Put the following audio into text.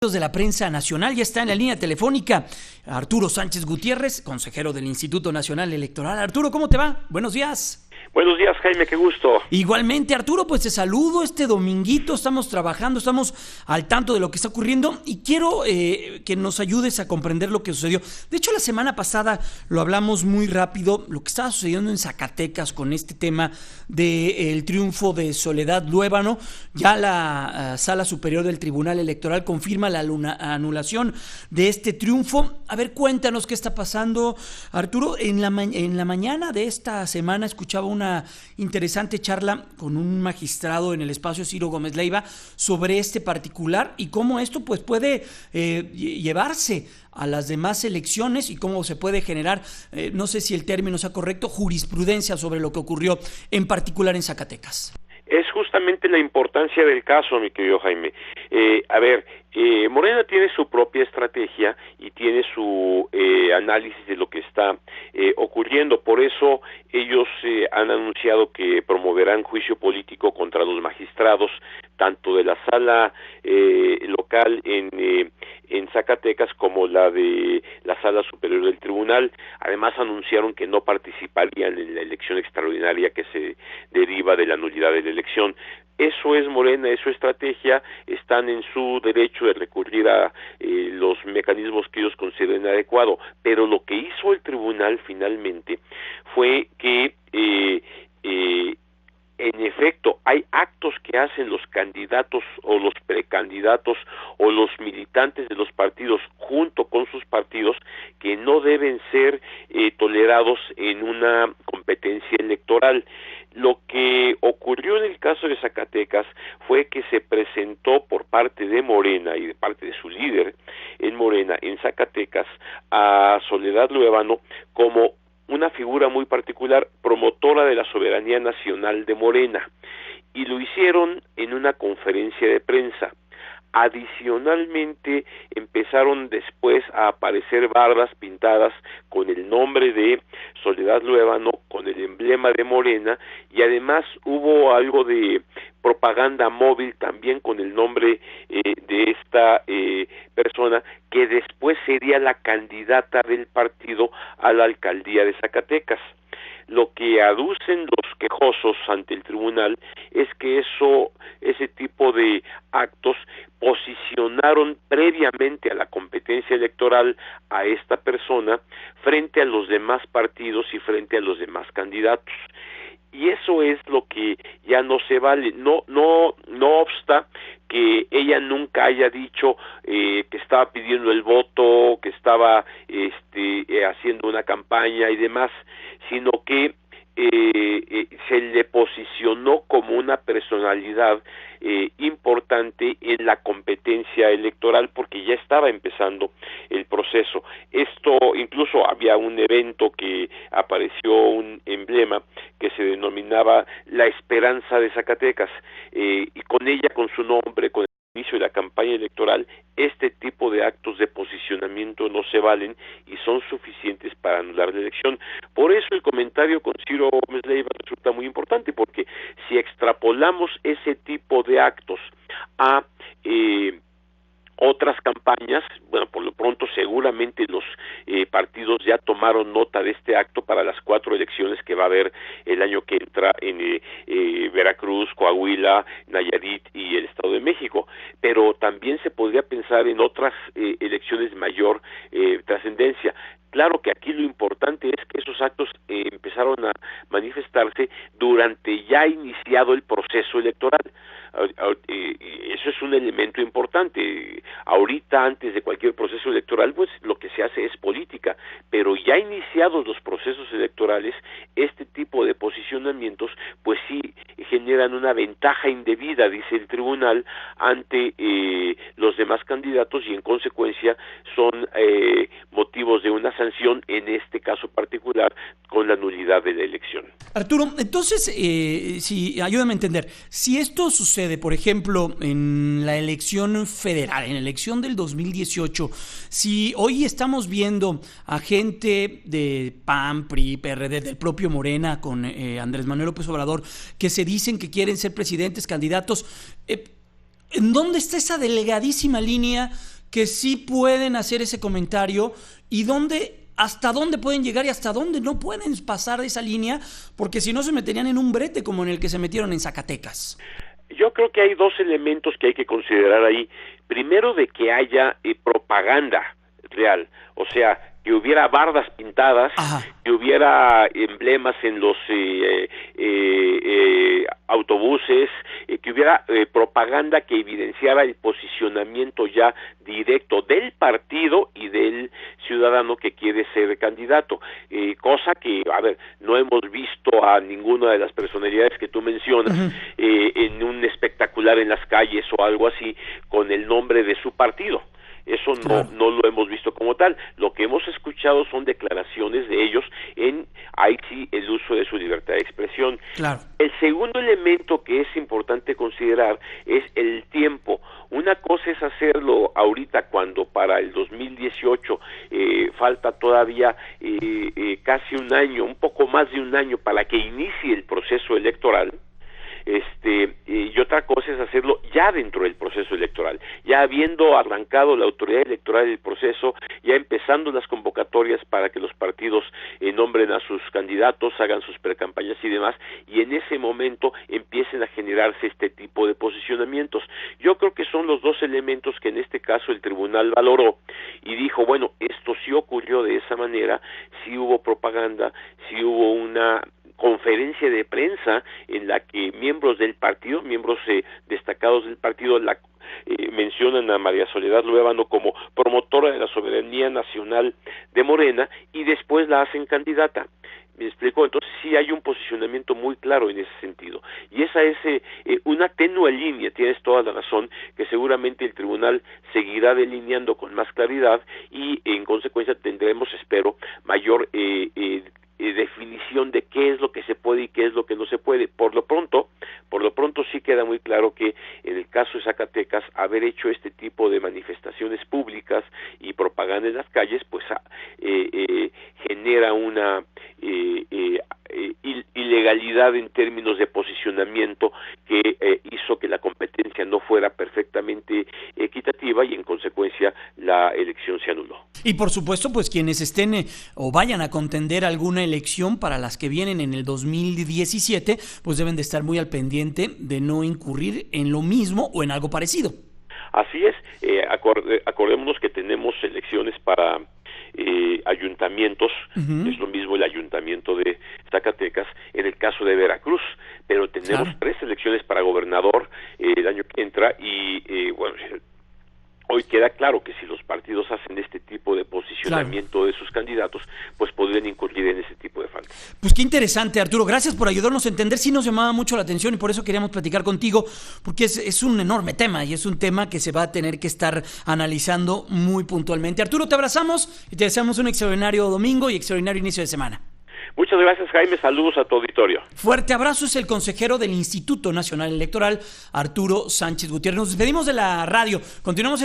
contactos de la prensa nacional. Ya está en la línea telefónica Arturo Sánchez Gutiérrez, consejero del Instituto Nacional Electoral. Arturo, ¿cómo te va? Buenos días. Buenos días, Jaime, qué gusto. Igualmente, Arturo, pues te saludo este dominguito, estamos trabajando, estamos al tanto de lo que está ocurriendo y quiero que nos ayudes a comprender lo que sucedió. De hecho, la semana pasada lo hablamos muy rápido, lo que estaba sucediendo en Zacatecas con este tema del triunfo de Soledad Luévano. Ya la Sala Superior del Tribunal Electoral confirma la anulación de este triunfo. A ver, cuéntanos qué está pasando, Arturo. En la mañana de esta semana escuchaba una interesante charla con un magistrado en el espacio Ciro Gómez Leiva sobre este particular y cómo esto pues puede llevarse a las demás elecciones y cómo se puede generar, no sé si el término sea correcto, jurisprudencia sobre lo que ocurrió en particular en Zacatecas. Es justamente la importancia del caso, mi querido Jaime. Morena tiene su propia estrategia y tiene su análisis de lo que está ocurriendo. Por eso ellos han anunciado que promoverán juicio político contra los magistrados, tanto de la sala local en Zacatecas como la de la Sala Superior del Tribunal. Además anunciaron que no participarían en la elección extraordinaria que se deriva de la nulidad de la elección. Eso es Morena, es su estrategia, están en su derecho de recurrir a los mecanismos que ellos consideren adecuado, pero lo que hizo el tribunal finalmente fue que en efecto hay actos que hacen los candidatos o los precandidatos o los militantes de los partidos junto con sus partidos que no deben ser tolerados en una competencia electoral. Lo que ocurrió en el caso de Zacatecas fue que se presentó por parte de Morena y de parte de su líder en Morena en Zacatecas a Soledad Luévano como una figura muy particular, promotora de la soberanía nacional de Morena, y lo hicieron en una conferencia de prensa. Adicionalmente empezaron después a aparecer bardas pintadas con el nombre de Soledad Luévano, con el emblema de Morena, y además hubo algo de propaganda móvil también con el nombre de esta persona que después sería la candidata del partido a la alcaldía de Zacatecas. Lo que aducen los quejosos ante el tribunal es que ese tipo de actos posicionaron previamente a la competencia electoral a esta persona frente a los demás partidos y frente a los demás candidatos. Y eso es lo que ya no se vale. No obsta que ella nunca haya dicho que estaba pidiendo el voto, que estaba haciendo una campaña y demás, sino que se le posicionó como una personalidad importante en la competencia electoral porque ya estaba empezando el proceso. Esto, incluso había un evento que apareció un emblema que se denominaba La Esperanza de Zacatecas, y con ella, con su nombre, con el inicio de la campaña electoral, este tipo de actos de posicionamiento no se valen y son suficientes para anular la elección. Por eso el comentario con Ciro Gómez Leiva resulta muy importante, porque si extrapolamos ese tipo de actos a otras campañas, bueno, por lo pronto seguramente los partidos ya tomaron nota de este acto para las 4 elecciones que va a haber el año que entra en Veracruz, Coahuila, Nayarit y el Estado de México, pero también se podría pensar en otras elecciones de mayor trascendencia. Claro que aquí lo importante es que esos actos empezaron a manifestarse durante ya iniciado el proceso electoral. Eso es un elemento importante. Ahorita, antes de cualquier proceso electoral, pues lo que se hace es política, pero ya iniciados los procesos electorales, este tipo de posicionamientos, pues sí generan una ventaja indebida, dice el tribunal, ante los demás candidatos y en consecuencia son motivos de una sanción, en este caso particular, con la nulidad de la elección. Arturo, entonces, ayúdame a entender, si esto sucede, por ejemplo, en la elección federal, en la elección del 2018, si hoy estamos viendo a gente de PAN, PRI, PRD, del propio Morena, con Andrés Manuel López Obrador, que se dicen que quieren ser presidentes, candidatos, ¿en dónde está esa delgadísima línea que sí pueden hacer ese comentario y hasta dónde pueden llegar y hasta dónde no pueden pasar de esa línea, porque si no se meterían en un brete como en el que se metieron en Zacatecas. Yo creo que hay dos elementos que hay que considerar ahí. Primero, de que haya propaganda real, o sea, que hubiera bardas pintadas, que hubiera emblemas en los autobuses, que hubiera propaganda que evidenciara el posicionamiento ya directo del partido y del ciudadano que quiere ser candidato, cosa que, no hemos visto a ninguna de las personalidades que tú mencionas en un espectacular en las calles o algo así con el nombre de su partido. Eso no lo hemos visto como tal. Lo que hemos escuchado son declaraciones de ellos ahí sí, el uso de su libertad de expresión. Claro. El segundo elemento que es importante considerar es el tiempo. Una cosa es hacerlo ahorita, cuando para el 2018 falta todavía casi un año, un poco más de un año para que inicie el proceso electoral. Y otra cosa es hacerlo ya dentro del proceso electoral, ya habiendo arrancado la autoridad electoral del proceso, ya empezando las convocatorias para que los partidos nombren a sus candidatos, hagan sus precampañas y demás, y en ese momento empiecen a generarse este tipo de posicionamientos. Yo creo que son los dos elementos que en este caso el tribunal valoró y dijo, bueno, esto sí ocurrió de esa manera, sí hubo propaganda, sí hubo una conferencia de prensa en la que miembros del partido, miembros destacados del partido, mencionan a María Soledad Luevano como promotora de la soberanía nacional de Morena y después la hacen candidata. ¿Me explico? Entonces sí hay un posicionamiento muy claro en ese sentido. Y esa es una tenue línea, tienes toda la razón, que seguramente el tribunal seguirá delineando con más claridad y en consecuencia tendremos, espero, mayor definición de qué es lo que se puede y qué es lo que no se puede. Por lo pronto sí queda muy claro que en el caso de Zacatecas, haber hecho este tipo de manifestaciones públicas y propaganda en las calles, pues genera una ilegalidad en términos de posicionamiento que hizo que la competencia no fuera perfectamente equitativa y en consecuencia la elección se anuló. Y por supuesto, pues quienes estén o vayan a contender alguna elección para las que vienen en el 2017, pues deben de estar muy al pendiente de no incurrir en lo mismo o en algo parecido. Así es, acordémonos que tenemos elecciones para ayuntamientos, es lo mismo el ayuntamiento de Zacatecas, en el caso de Veracruz, pero tenemos 3 elecciones para gobernador el año que entra y hoy queda claro que si los partidos hacen este tipo de posicionamiento de sus candidatos, pues podrían incurrir en ese tipo de faltas. Pues qué interesante, Arturo. Gracias por ayudarnos a entender. Sí nos llamaba mucho la atención y por eso queríamos platicar contigo, porque es un enorme tema y es un tema que se va a tener que estar analizando muy puntualmente. Arturo, te abrazamos y te deseamos un extraordinario domingo y extraordinario inicio de semana. Muchas gracias, Jaime. Saludos a tu auditorio. Fuerte abrazo. Es el consejero del Instituto Nacional Electoral, Arturo Sánchez Gutiérrez. Nos despedimos de la radio. Continuamos en la